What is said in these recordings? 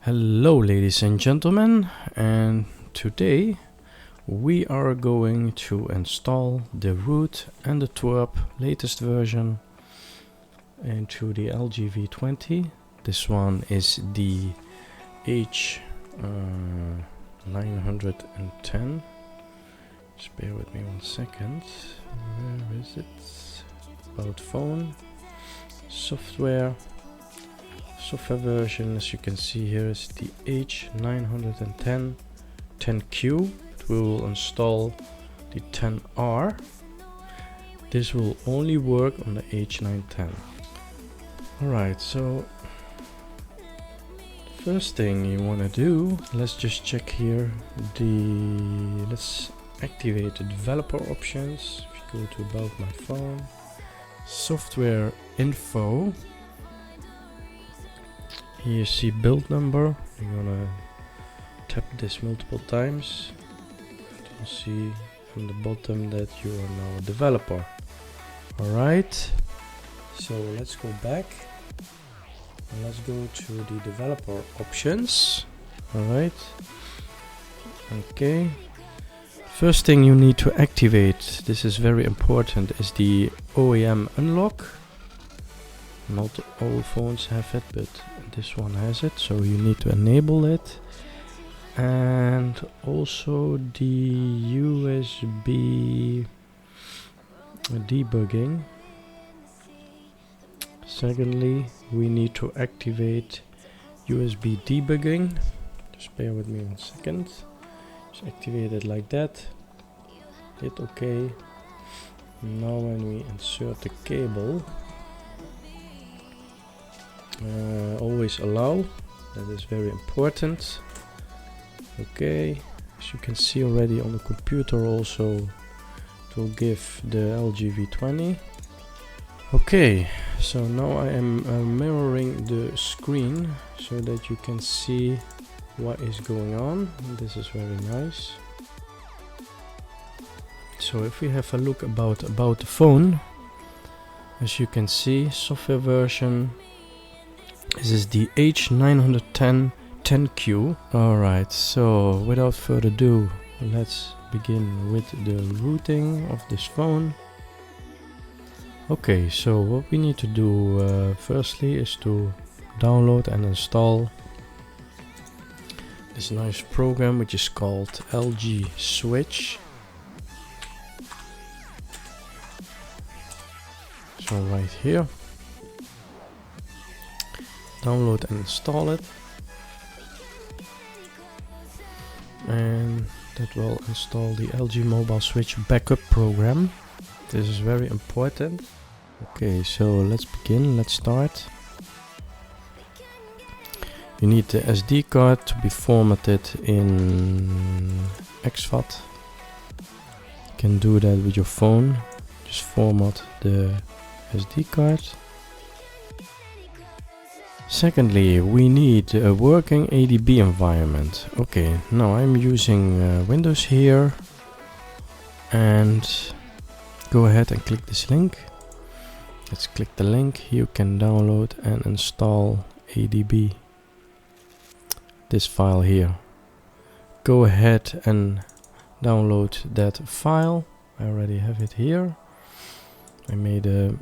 Hello ladies and gentlemen, and today we are going to install the root and the TWRP latest version into the LG V20. This one is the H910. Just bear with me 1 second. Where is it? About phone. Software version, as you can see here, is the H910 10Q. We will install the 10R. This will only work on the H910. Alright, so first thing you want to do, let's just check here let's activate the developer options. If you go to about my phone, software info, here you see build number. You're gonna tap this multiple times. You'll see on the bottom that you are now a developer. Alright, so let's go back and let's go to the developer options. Alright, okay. First thing you need to activate, this is very important, is the OEM unlock. Not all phones have it, but this one has it, so you need to enable it. And also the USB debugging. Secondly, we need to activate USB debugging. Just bear with me 1 second. Just activate it like that. Hit OK. Now when we insert the cable, always allow, that is very important. Okay, as you can see already on the computer also, it will give the LG V20. Okay, so now I am mirroring the screen so that you can see what is going on. This is very nice. So if we have a look about the phone, as you can see, software version, this is the H910 10Q. Alright, so without further ado, let's begin with the rooting of this phone. Okay, so what we need to do firstly is to download and install this nice program which is called LG Switch. So right here, download and install it, and that will install the LG Mobile Switch backup program. This is very important. Okay, so let's begin, let's start. You need the SD card to be formatted in exFAT. You can do that with your phone. Just format the SD card. Secondly, we need a working ADB environment. Okay, now I'm using Windows here, and go ahead and click this link. Let's click the link. You can download and install ADB. This file here. Go ahead and download that file. I already have it here. I made a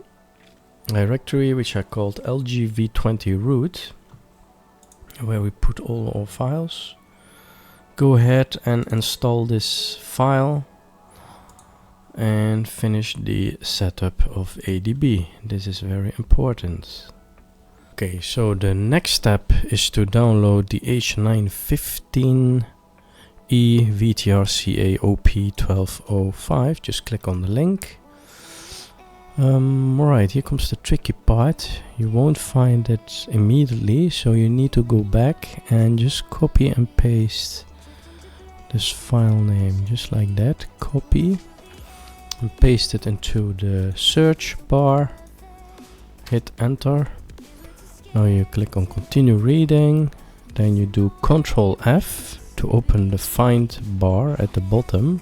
directory which I called LG V20 Root, where we put all our files. Go ahead and install this file and finish the setup of ADB. This is very important. Okay, so the next step is to download the H915 VTRCA OP1205. Just click on the link. Alright, here comes the tricky part. You won't find it immediately, so you need to go back and just copy and paste this file name, just like that. Copy and paste it into the search bar. Hit enter. Now you click on continue reading, then you do Ctrl F to open the find bar at the bottom.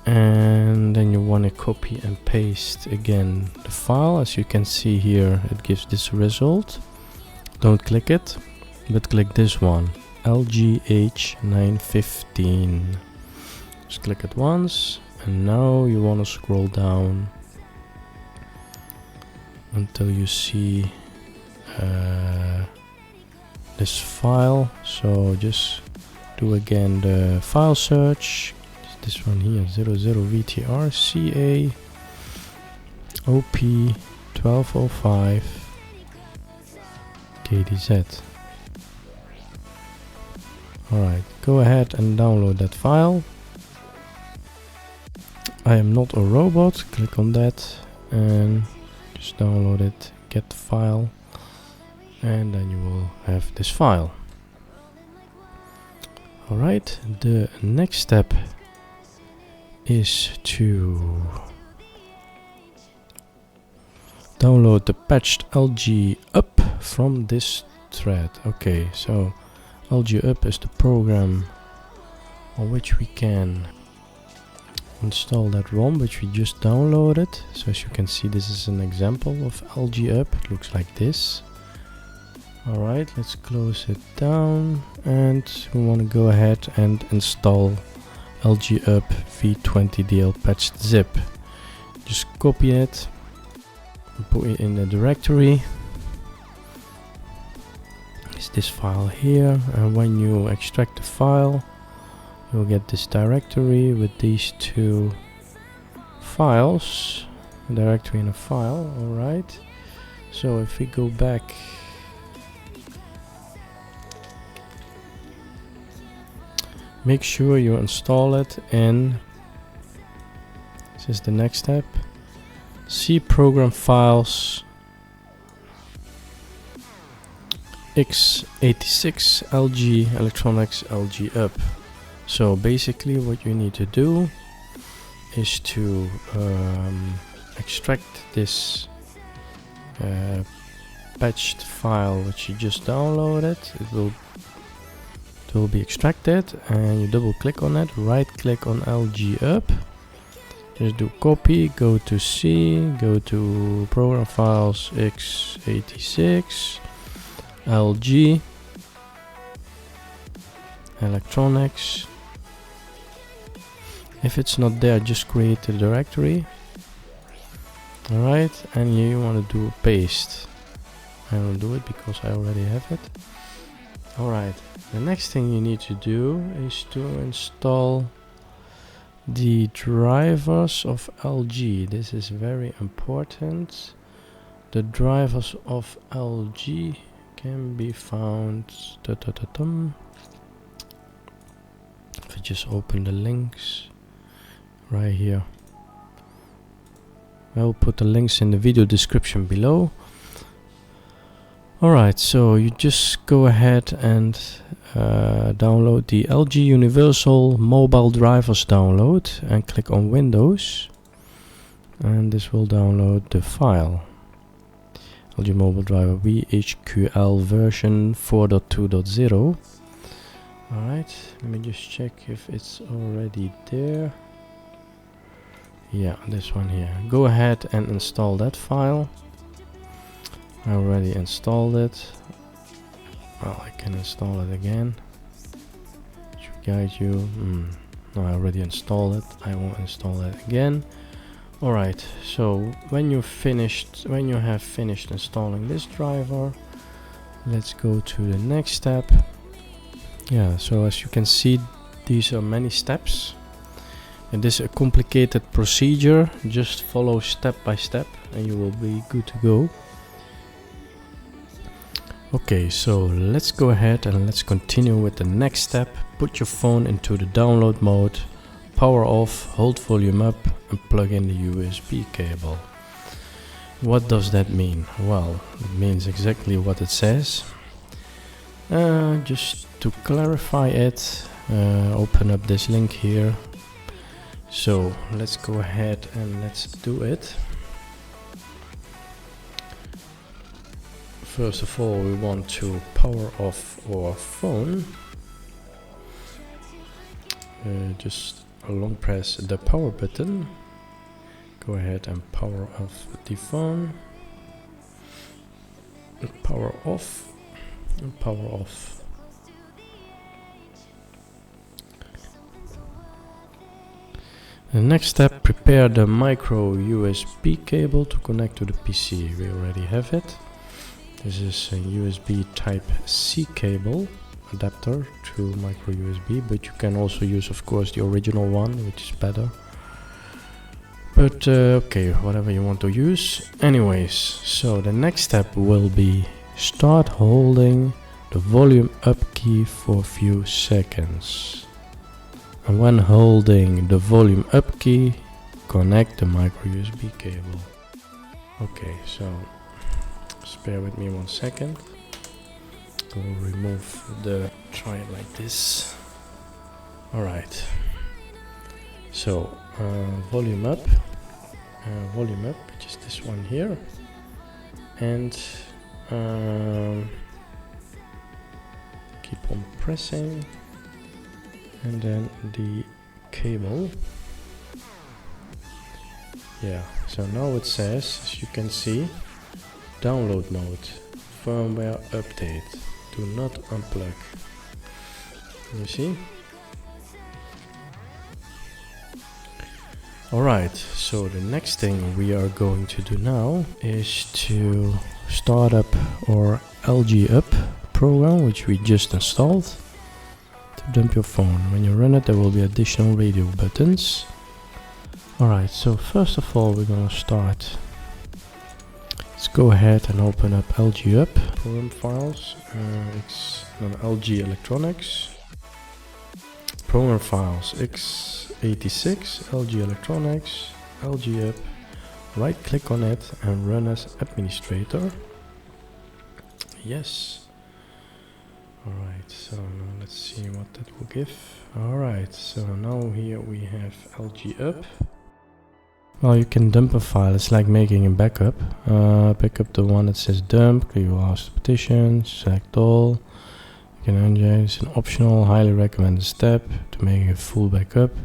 And then you want to copy and paste again the file. As you can see here, it gives this result. Don't click it. but click this one, LG H910. Just click it once, and now you want to scroll down until you see this file. So just do again the file search. This one here, 00VTR CA OP 1205 KDZ. Alright, go ahead and download that file. I am not a robot, click on that and just download it, get the file, and then you will have this file. Alright, the next step is to download the patched LGUP from this thread. Okay, so LGUP is the program on which we can install that ROM which we just downloaded. So as you can see, this is an example of LGUP. It looks like this. Alright, let's close it down, and we want to go ahead and install LGUP V20 patched zip. Just copy it and put it in the directory. It's this file here, and when you extract the file, you'll get this directory with these two files, a directory and a file. Alright, so if we go back, make sure you install it in, this is the next step, C program files x86 LG electronics LGUP. So basically what you need to do is to extract this patched file which you just downloaded. It will be extracted, and you double click on it, right click on LGUP, just do copy, go to C, go to program files x86 LG electronics. If it's not there, just create the directory. Alright, and you want to do a paste. I will do it because I already have it. Alright, the next thing you need to do is to install the drivers of LG. This is very important. The drivers of LG can be found. If I just open the links right here, I will put the links in the video description below. Alright, so you just go ahead and download the LG Universal Mobile Drivers download and click on Windows, and this will download the file. LG Mobile Driver VHQL version 4.2.0. Alright, let me just check if it's already there. Yeah, this one here. Go ahead and install that file. I already installed it. Well, I can install it again. Should guide you. No, I already installed it. I won't install it again. Alright, so when you have finished installing this driver, let's go to the next step. Yeah, so as you can see, these are many steps. And this is a complicated procedure. Just follow step by step and you will be good to go. Okay, so let's go ahead and let's continue with the next step. Put your phone into the download mode, power off, hold volume up, and plug in the USB cable. What does that mean? Well, it means exactly what it says. Just to clarify it, open up this link here. So let's go ahead and let's do it. First of all, we want to power off our phone. Just long press the power button. Go ahead and power off the phone. Power off. and power off. The next step, prepare the micro USB cable to connect to the PC. We already have it. This is a USB type C cable adapter to micro USB, but you can also use, of course, the original one, which is better. But okay, whatever you want to use. Anyways, so the next step will be start holding the volume up key for a few seconds. And when holding the volume up key, connect the micro USB cable. Okay, so just bear with me 1 second. We'll remove the, try it like this. Alright. So volume up, which is this one here, and keep on pressing, and then the cable. Yeah, so now it says, as you can see, download mode, firmware update, do not unplug. You see? Alright, so the next thing we are going to do now is to start up our LGUP program, which we just installed, to dump your phone. When you run it, there will be additional radio buttons. Alright, so first of all, we're gonna start. Let's go ahead and open up LGUP program files. It's LG Electronics. Program files x86, LG Electronics, LGUP. Right click on it and run as administrator. Yes. Alright, so now let's see what that will give. Alright, so now here we have LGUP. Well, you can dump a file, it's like making a backup. Backup the one that says dump, click last partition, select all. You can enjoy, it's an optional, highly recommended step to make a full backup.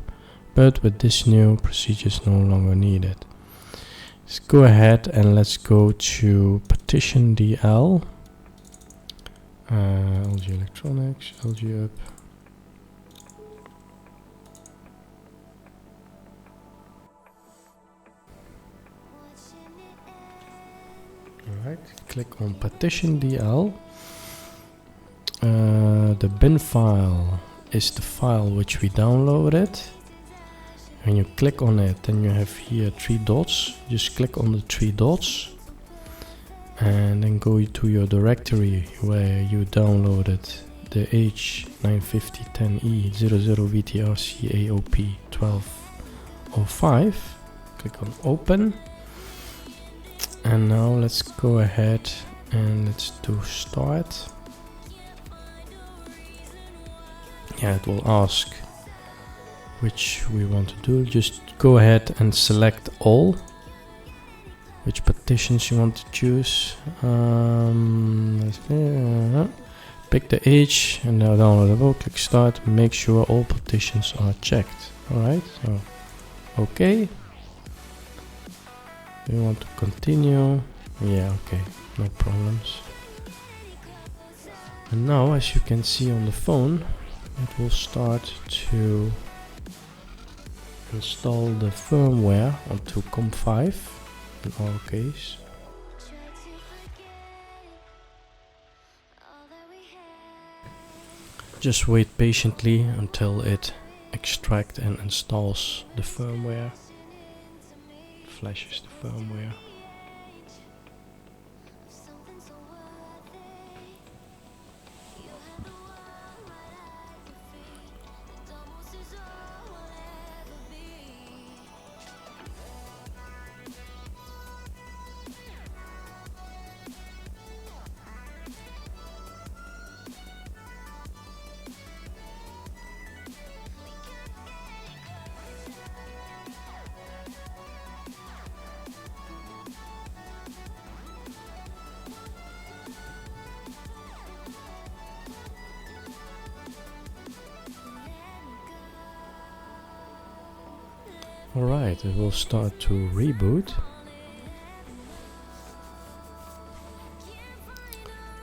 But with this new procedure is no longer needed. Let's go ahead and let's go to partition DL. LG Electronics, LGUP. Alright, click on partition DL. The bin file is the file which we downloaded. When you click on it, then you have here 3 dots. Just click on the 3 dots and then go to your directory where you downloaded the H95010E00VTRCAOP1205. Click on open. And now let's go ahead and let's do start. Yeah, it will ask which we want to do. Just go ahead and select all, which partitions you want to choose. Pick the H and now downloadable, click start, make sure all partitions are checked. Alright, so okay. You want to continue? Yeah, okay, no problems. And now, as you can see on the phone, it will start to install the firmware onto COM5 in our case. Just wait patiently until it extracts and installs the firmware. Flashes the firmware. Alright, it will start to reboot.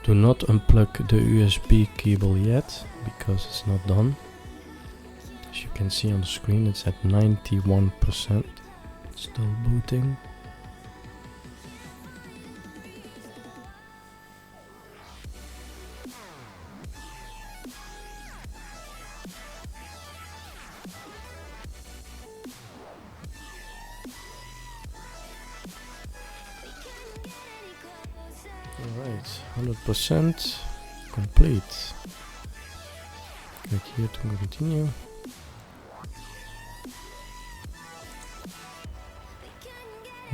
Do not unplug the USB cable yet, because it's not done. As you can see on the screen, it's at 91%. Still booting. Alright, 100% complete. Click here to continue.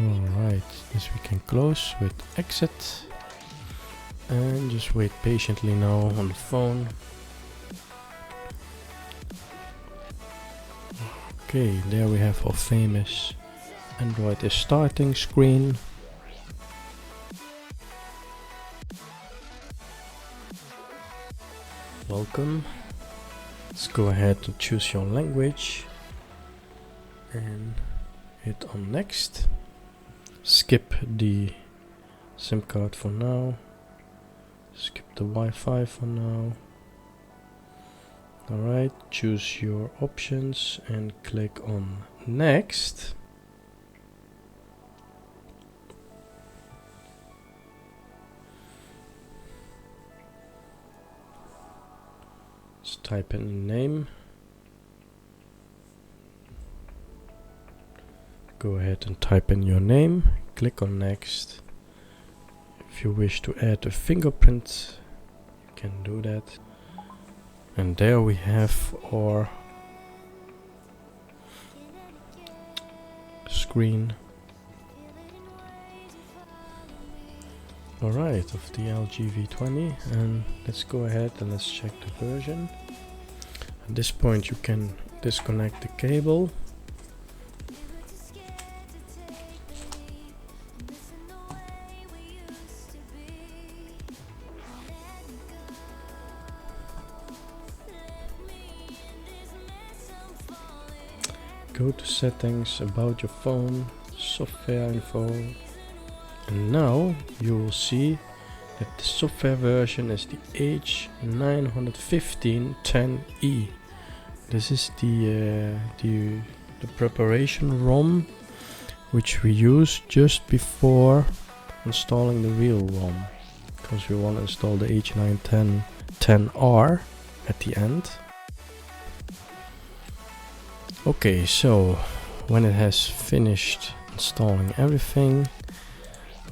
Alright, this we can close with exit. And just wait patiently now on the phone. Okay, there we have our famous Android is starting screen. Welcome. Let's go ahead and choose your language and hit on next. Skip the SIM card for now. Skip the Wi-Fi for now. Alright, choose your options and click on next. Let's type in the name. Go ahead and type in your name. Click on next. If you wish to add a fingerprint, you can do that. And there we have our screen. Alright, of the LG V20, and let's go ahead and let's check the version. At this point you can disconnect the cable. Go to settings, about your phone, software info. And now you will see that the software version is the H910 This is the preparation ROM which we use just before installing the real ROM, because we want to install the H910 at the end. Okay, so when it has finished installing everything,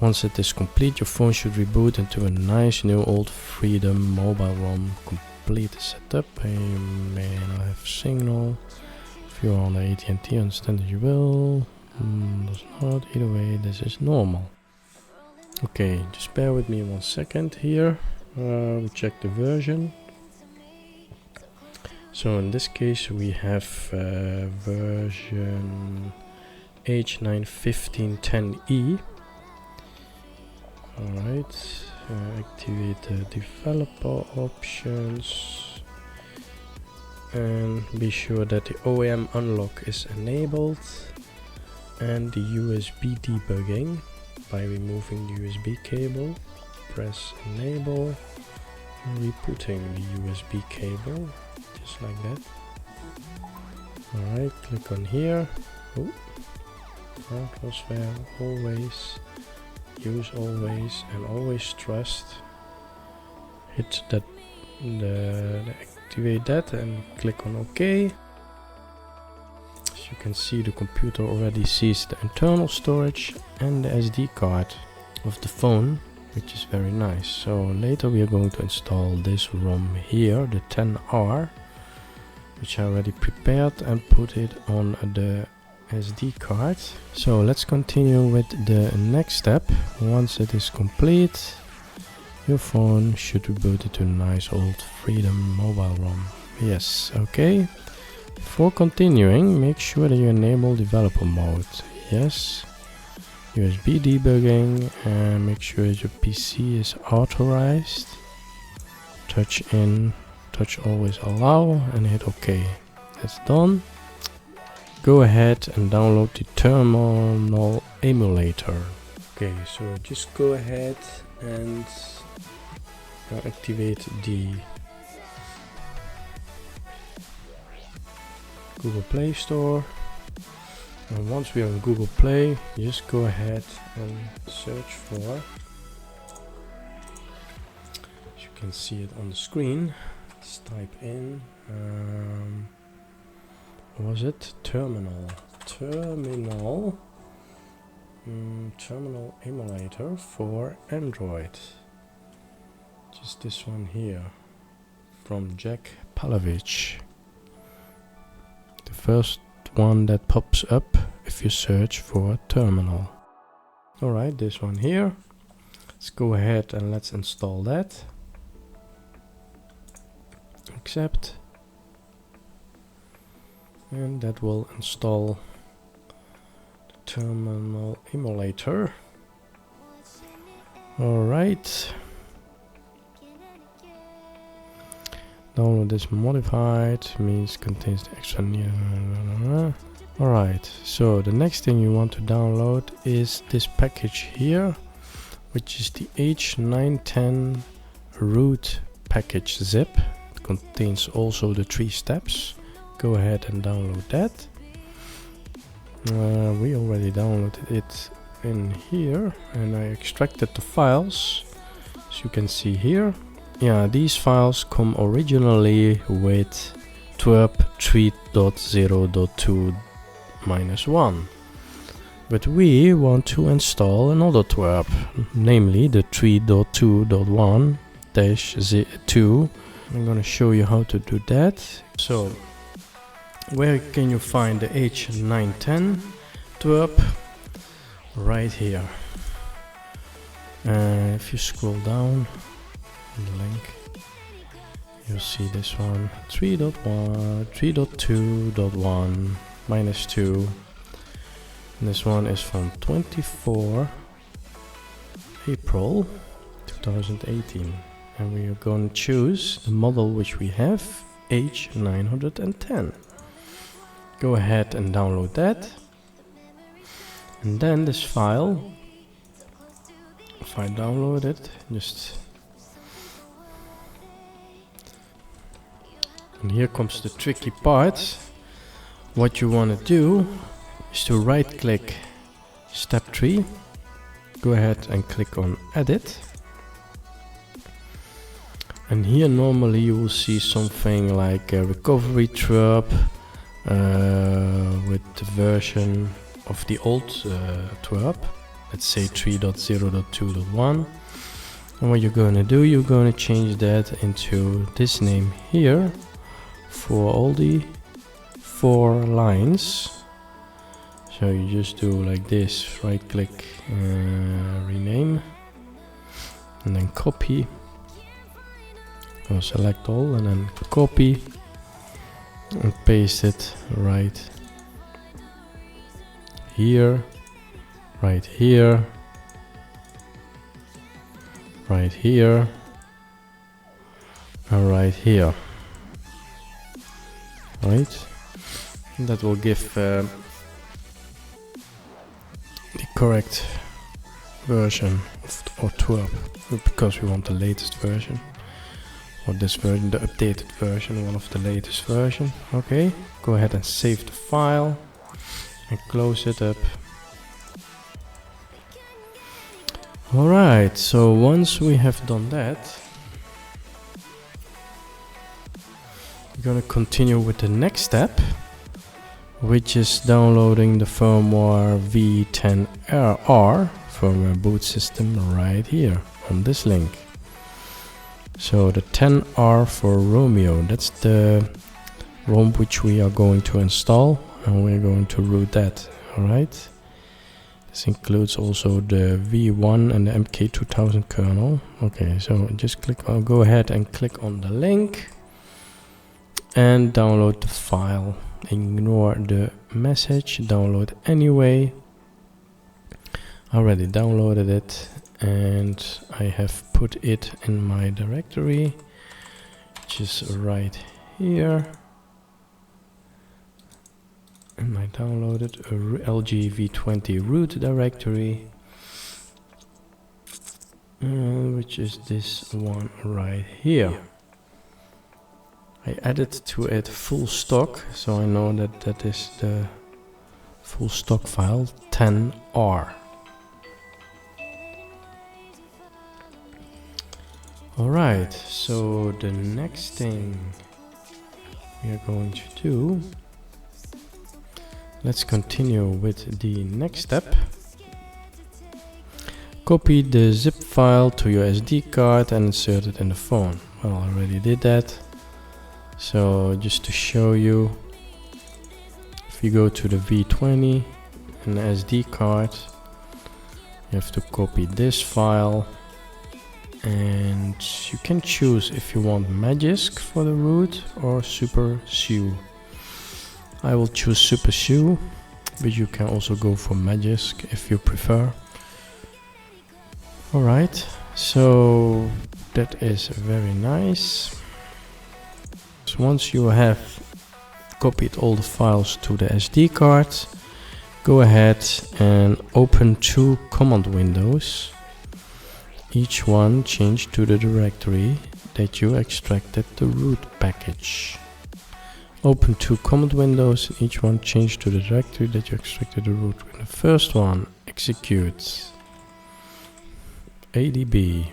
once it is complete, your phone should reboot into a nice new old Freedom mobile ROM. Complete the setup. You may not have signal. If you're on the AT&T, understand that you will. Does not. Either way, this is normal. Okay, just bear with me 1 second here. We'll check the version. So in this case, we have version H910 Alright, activate the developer options and be sure that the OEM unlock is enabled, and the USB debugging by removing the USB cable. Press enable, rebooting the USB cable, just like that. Alright, click on here. Crossfire, always. Use always and always trust. Hit that, activate that and click on OK. As you can see, the computer already sees the internal storage and the SD card of the phone, which is very nice. So later we are going to install this ROM here, the 10R, which I already prepared, and put it on the SD card. So let's continue with the next step. Once it is complete, your phone should reboot it to a nice old Freedom mobile ROM. Yes, okay. Before continuing, make sure that you enable developer mode. Yes. USB debugging, and make sure that your PC is authorized. Touch in, touch always allow, and hit OK. That's done. Go ahead and download the terminal emulator. Okay, so just go ahead and activate the Google Play Store. And once we are on Google Play, you just go ahead and search for, as you can see it on the screen, let's type in, what was it? Terminal emulator for Android. Just this one here, from Jack Palovich. The first one that pops up if you search for terminal. Alright, this one here. Let's go ahead and let's install that. Accept. And that will install the terminal emulator. Alright. Download this modified, means contains the extra Alright, so the next thing you want to download is this package here, which is the H910 Root Package Zip. It contains also the 3 steps. Go ahead and download that. We already downloaded it in here, and I extracted the files, as you can see here. Yeah, these files come originally with TWRP 3.0.2-1, but we want to install another TWRP, namely the 3.2.1-2. I'm gonna show you how to do that. So, where can you find the H910 TWRP? Right here. If you scroll down the link, you'll see this one, 3.2.1-2. And this one is from 24 April 2018, and we are going to choose the model which we have, H910. Go ahead and download that, and then this file, if I download it, and here comes the tricky part. What you want to do is to right click step 3, go ahead and click on edit, and here normally you will see something like a recovery TWRP with the version of the old TWRP, let's say 3.0.2.1. and what you're going to do, you're going to change that into this name here for all the 4 lines. So you just do like this, right click, rename, and then copy, or select all and then copy and paste it right here, right here, right here, and right here. Right, and that will give the correct version of TWRP, because we want the latest version, or this version, the updated version, one of the latest version. Okay, go ahead and save the file and close it up. Alright, so once we have done that, we're gonna continue with the next step, which is downloading the firmware V10R firmware boot system right here on this link. So the 10R for Romeo, that's the ROM which we are going to install, and we're going to root that. Alright, this includes also the V1 and the MK2000 kernel. Okay, so just go ahead and click on the link and download the file. Ignore the message, download anyway. I already downloaded it, and I have put it in my directory, which is right here. And I downloaded a LG V20 root directory. which is this one right here. I added to it full stock, so I know that that is the full stock file 10R. Alright, so the next thing we are going to do, let's continue with the next step. Copy the zip file to your SD card and insert it in the phone. Well, I already did that. So just to show you, if you go to the V20 and the SD card, you have to copy this file, and you can choose if you want Magisk for the root or Super SU. I will choose Super SU, but you can also go for Magisk if you prefer. Alright, so that is very nice. So once you have copied all the files to the SD card, go ahead and open 2 command windows. Each one change to the directory that you extracted the root package. Open 2 command windows, and each one change to the directory that you extracted the root. The first one, execute ADB.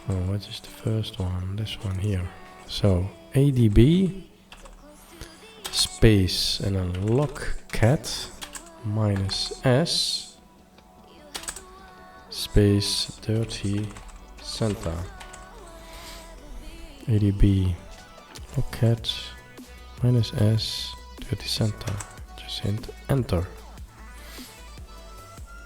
Oh, what is the first one? This one here. So ADB space and then logcat -s space dirty center. ADB logcat -s dirty center. Just hit enter.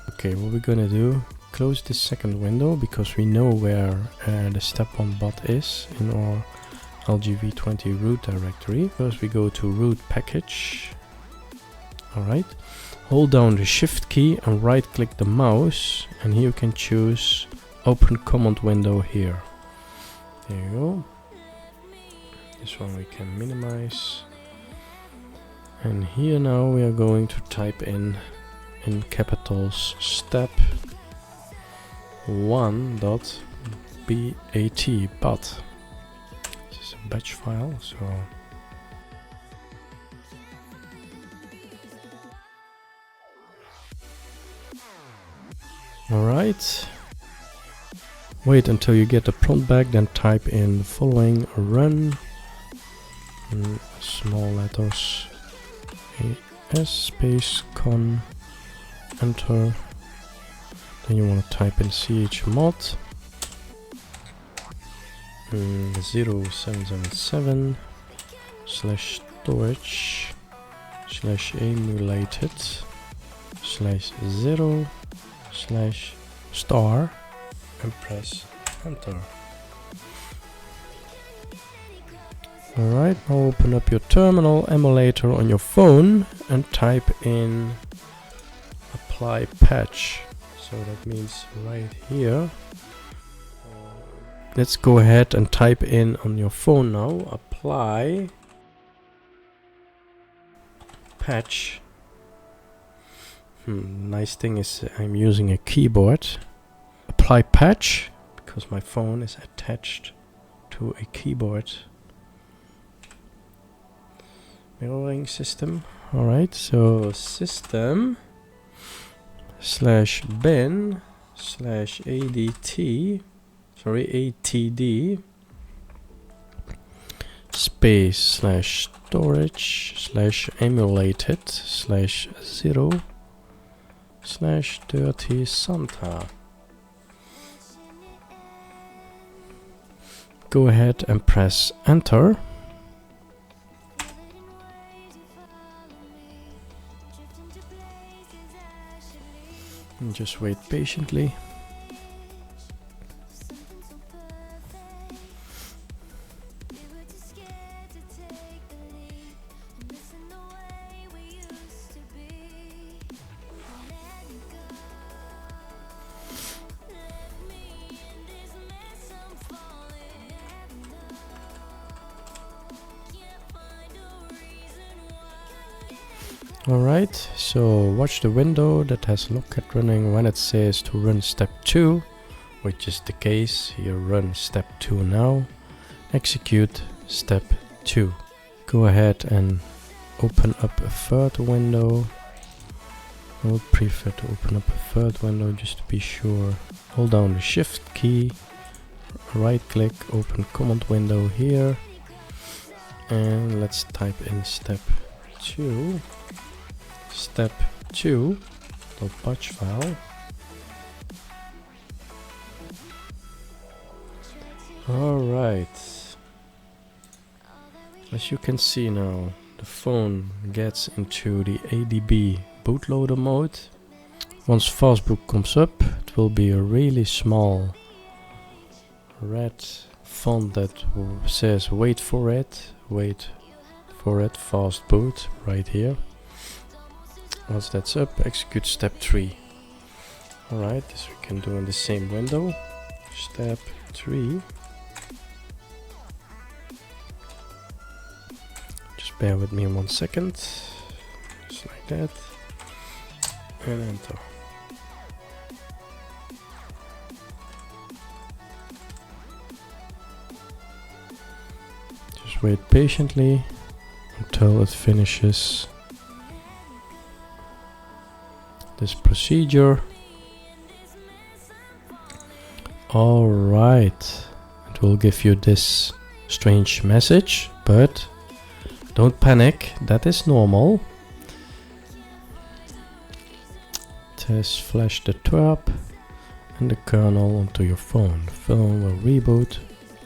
Okay, what we're gonna do, close this second window because we know where the step 1 bot is in our LG V20 root directory. First we go to root package. Alright, hold down the shift key and right click the mouse, and here you can choose open command window here. There you go. This one we can minimize, and here now we are going to type in capitals step 1.bat but this is a batch file, so alright, wait until you get the prompt back, then type in the following, run in small letters AS space con, enter. Then you want to type in chmod 0777 /storage /emulated /0 /star and press enter. Alright, now open up your terminal emulator on your phone and type in apply patch. So that means right here. Let's go ahead and type in on your phone now, apply patch. Nice thing is I'm using a keyboard. Apply patch because my phone is attached to a keyboard. Mirroring system. Alright, so system /bin /atd space /storage /emulated /0 /dirty Santa. Go ahead and press enter. And just wait patiently. Alright, so watch the window that has logcat running. When it says to run step 2, which is the case. Here run step 2 now, execute step 2. Go ahead and open up a third window. I would prefer to open up a third window just to be sure. Hold down the shift key, right click, open command window here, and let's type in step 2. Step 2 .batch file. Alright, as you can see now, the phone gets into the ADB bootloader mode. Once fastboot comes up, it will be a really small red font that says wait for it, fast boot, right here. Once that's up, execute step 3. Alright, this we can do in the same window. Step 3. Just bear with me 1 second. Just like that. And enter. Just wait patiently until it finishes this procedure. Alright, it will give you this strange message, but don't panic, that is normal. It has flashed the TWRP and the kernel onto your phone. The phone will reboot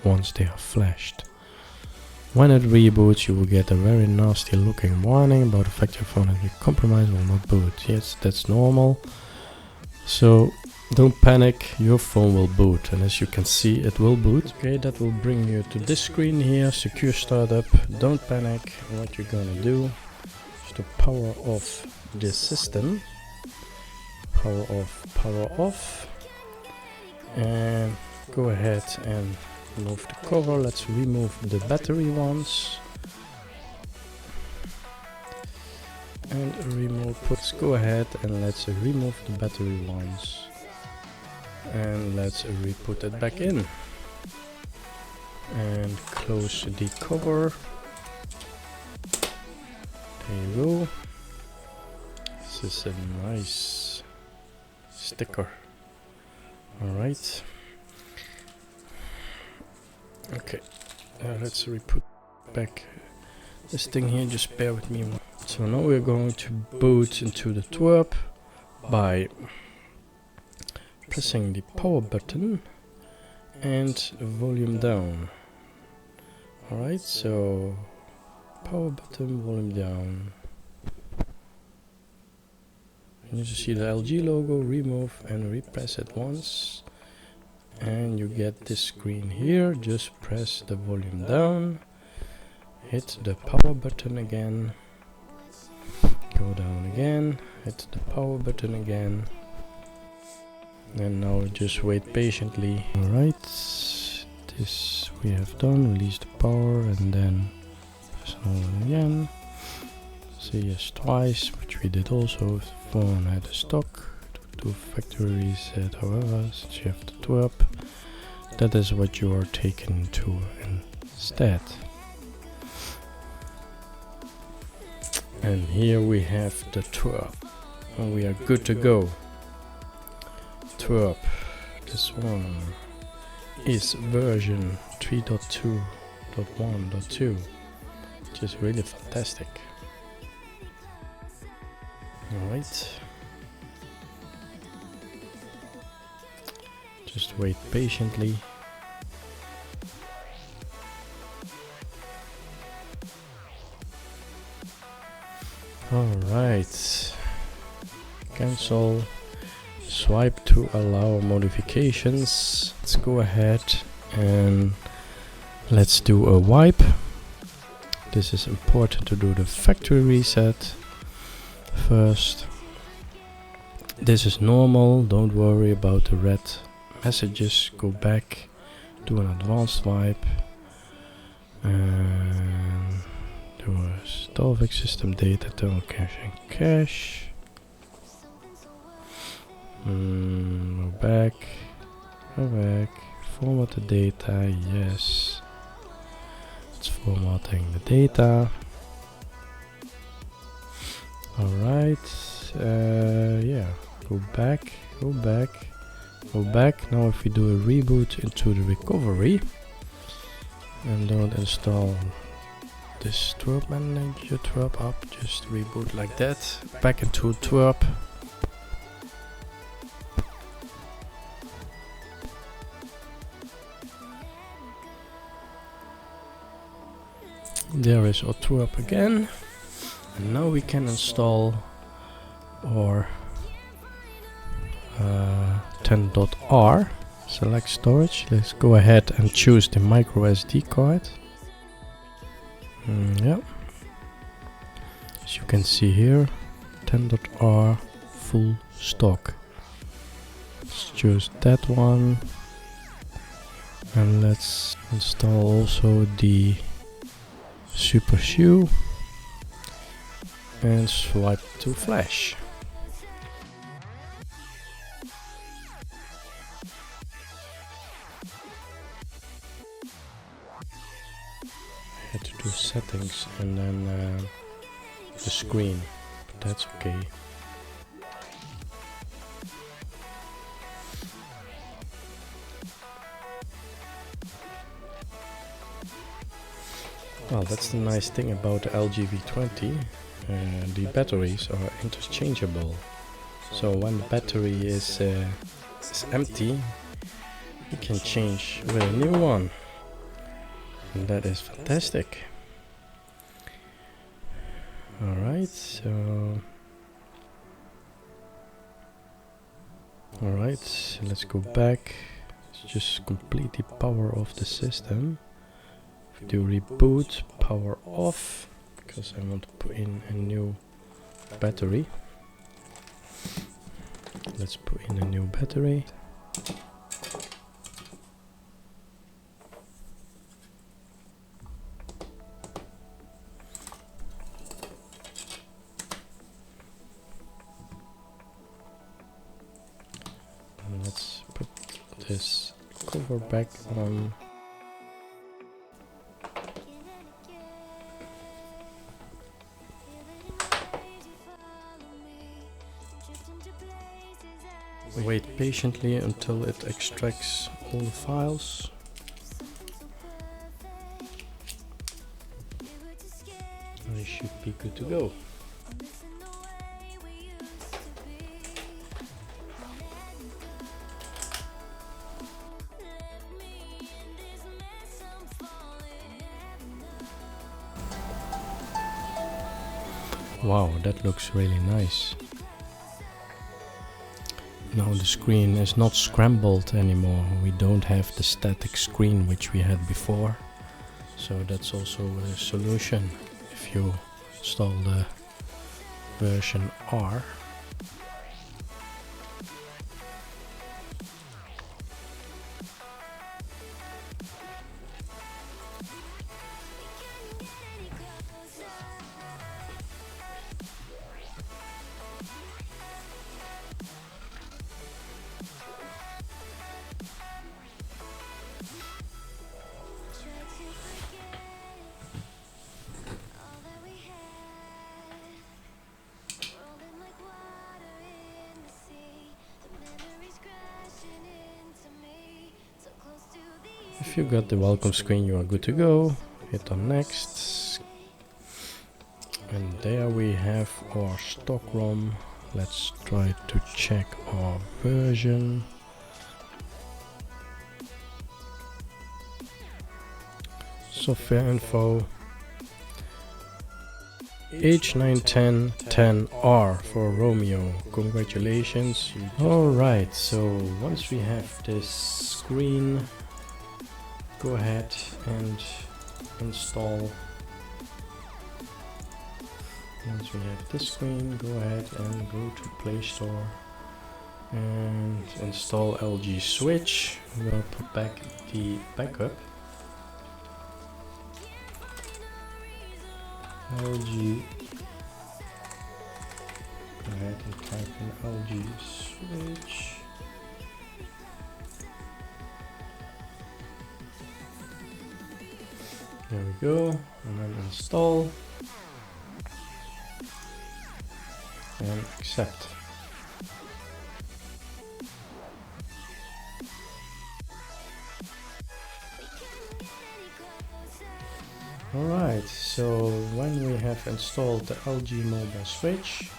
once they are flashed. When it reboots, you will get a very nasty looking warning about the fact your phone has been compromised, will not boot. Yes, that's normal. So don't panic, your phone will boot, and as you can see, it will boot. Okay, that will bring you to this screen here, secure startup. Don't panic. What you're gonna do is to power off this system. Power off, and go ahead and remove the cover. Let's remove the battery ones. And let's go ahead and let's remove the battery ones. And let's re-put it back in. And close the cover. There you go. This is a nice sticker. Alright. Okay, let's re-put back this thing here, just bear with me. So now we're going to boot into the TWRP by pressing the power button and volume down. Alright, so power button, volume down. You just see the LG logo, remove and repress it once. And you get this screen here. Just press the volume down, hit the power button again, go down again, hit the power button again, and now just wait patiently. Alright, this we have done. Release the power and then press on again. Say yes twice, which we did also if the phone had a stock. Do factory reset, however, since you have the TWRP, that is what you are taken to instead. And here we have the TWRP, and we are good to go. TWRP, this one is version 3.2.1.2, which is really fantastic. Alright. Just wait patiently. Alright. Cancel. Swipe to allow modifications. Let's go ahead and let's do a wipe. This is important to do the factory reset first. This is normal, don't worry about the red messages. Go back, do an advanced wipe, and do a Stalvik system data, internal cache and cache. Go back, go back, format the data, yes. It's formatting the data. Alright, yeah, go back, go back, go back. Now if we do a reboot into the recovery and don't install this TWRP manager, TWRP up, just reboot like that, back into TWRP. There is our TWRP again. And now we can install our 10.R. Select storage. Let's go ahead and choose the microSD card. Yeah. As you can see here, 10.R full stock. Let's choose that one. And let's install also the Super Shoe. And swipe to flash. I had to do settings and then the screen, but that's okay. Well, that's the nice thing about the LG V20. The batteries are interchangeable, so when the battery is empty, you can change with a new one, and that is fantastic. Alright, so let's go back. Let's just complete the power off the system. If we do reboot, power off, because I want to put in a new battery. Let's put in a new battery. And let's put this cover back on. Wait patiently until it extracts all the files. And it should be good to go. Wow, that looks really nice. Now the screen is not scrambled anymore. We don't have the static screen which we had before. So that's also a solution if you install the version R. If you got the welcome screen, you are good to go. Hit on next. And there we have our stock ROM. Let's try to check our version. Software info. H910 for Romeo. Congratulations. Alright, so once we have this screen, go ahead and install. Once we have this screen, go ahead and go to Play Store and install LG Switch. We'll put back the backup. LG. Go ahead and type in LG Switch. There we go, and then install and accept. Alright, so when we have installed the LG mobile switch,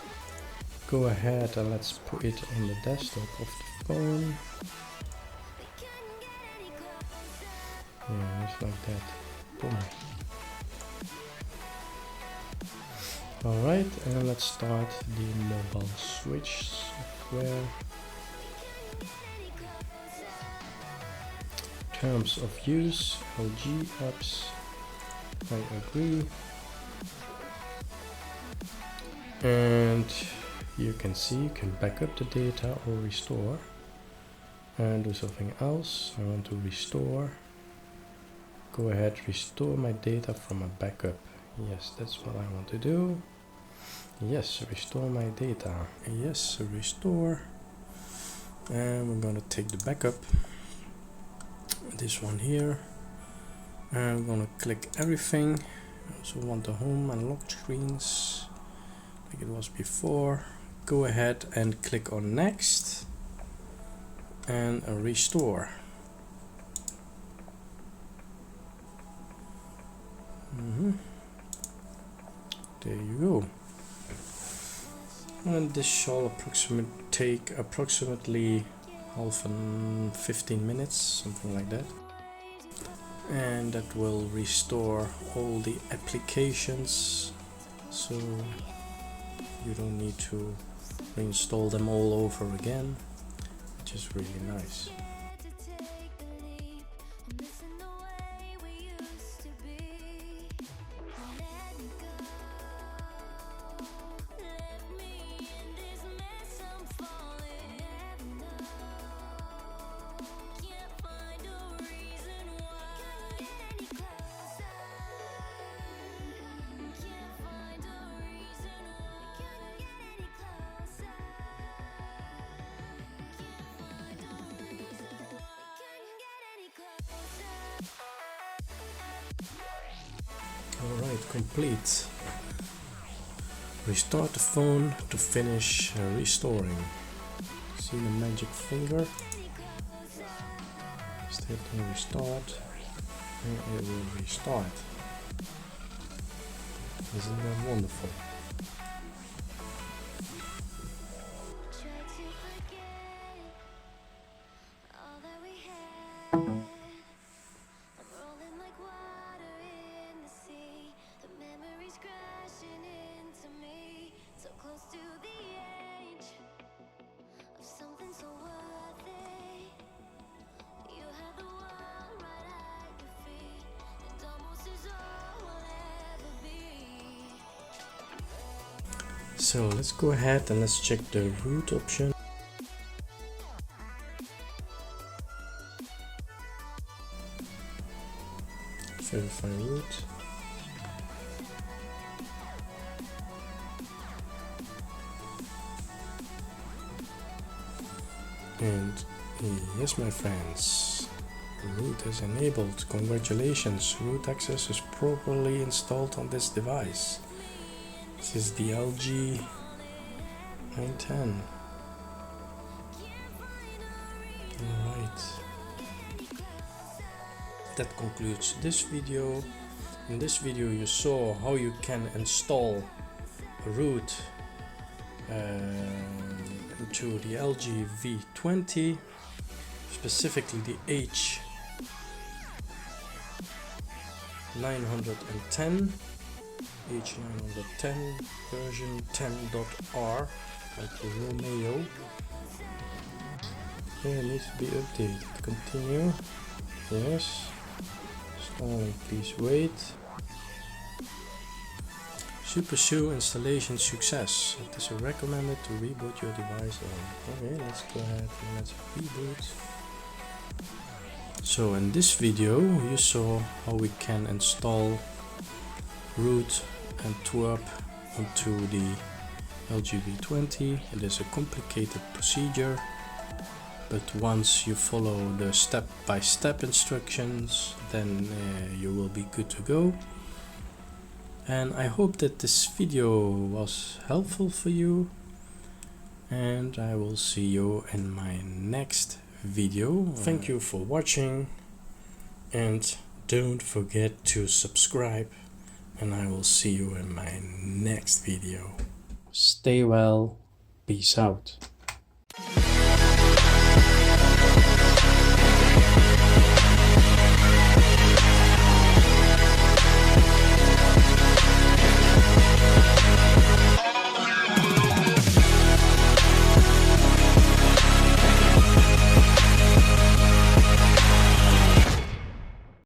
go ahead and let's put it on the desktop of the phone. Yeah, just like that. Boom. Alright, and let's start the mobile switch software. Terms of use, LGUPs. I agree. And you can see you can back up the data or restore and do something else. I want to restore. Go ahead, restore my data from a backup. Yes, that's what I want to do. Yes, restore my data. Yes, restore. And we're going to take the backup, this one here. And I'm gonna click everything. I also want the home and lock screens like it was before. Go ahead and click on next and restore. There you go. And this shall take approximately 15 minutes, something like that. And that will restore all the applications, so you don't need to reinstall them all over again, which is really nice. Alright, complete. Restart the phone to finish restoring. See the magic finger? Just hit and restart and it will restart. Isn't that wonderful? So let's go ahead and let's check the root option. Verify root. And yes, my friends, root is enabled. Congratulations, root access is properly installed on this device. This is the LG 910. Alright. That concludes this video. In this video you saw how you can install root into the LG V20, specifically the H910 version 10.R, like the Romeo. Okay, it needs to be updated. Continue. Yes. Installing, please wait. To pursue installation success, it is recommended to reboot your device. Okay, let's go ahead and let's reboot. So in this video you saw how we can install root and TWRP onto the LG V20. It is a complicated procedure, but once you follow the step-by-step instructions, then you will be good to go. And I hope that this video was helpful for you, and I will see you in my next video. Thank you for watching, and don't forget to subscribe, and I will see you in my next video. Stay well, peace out.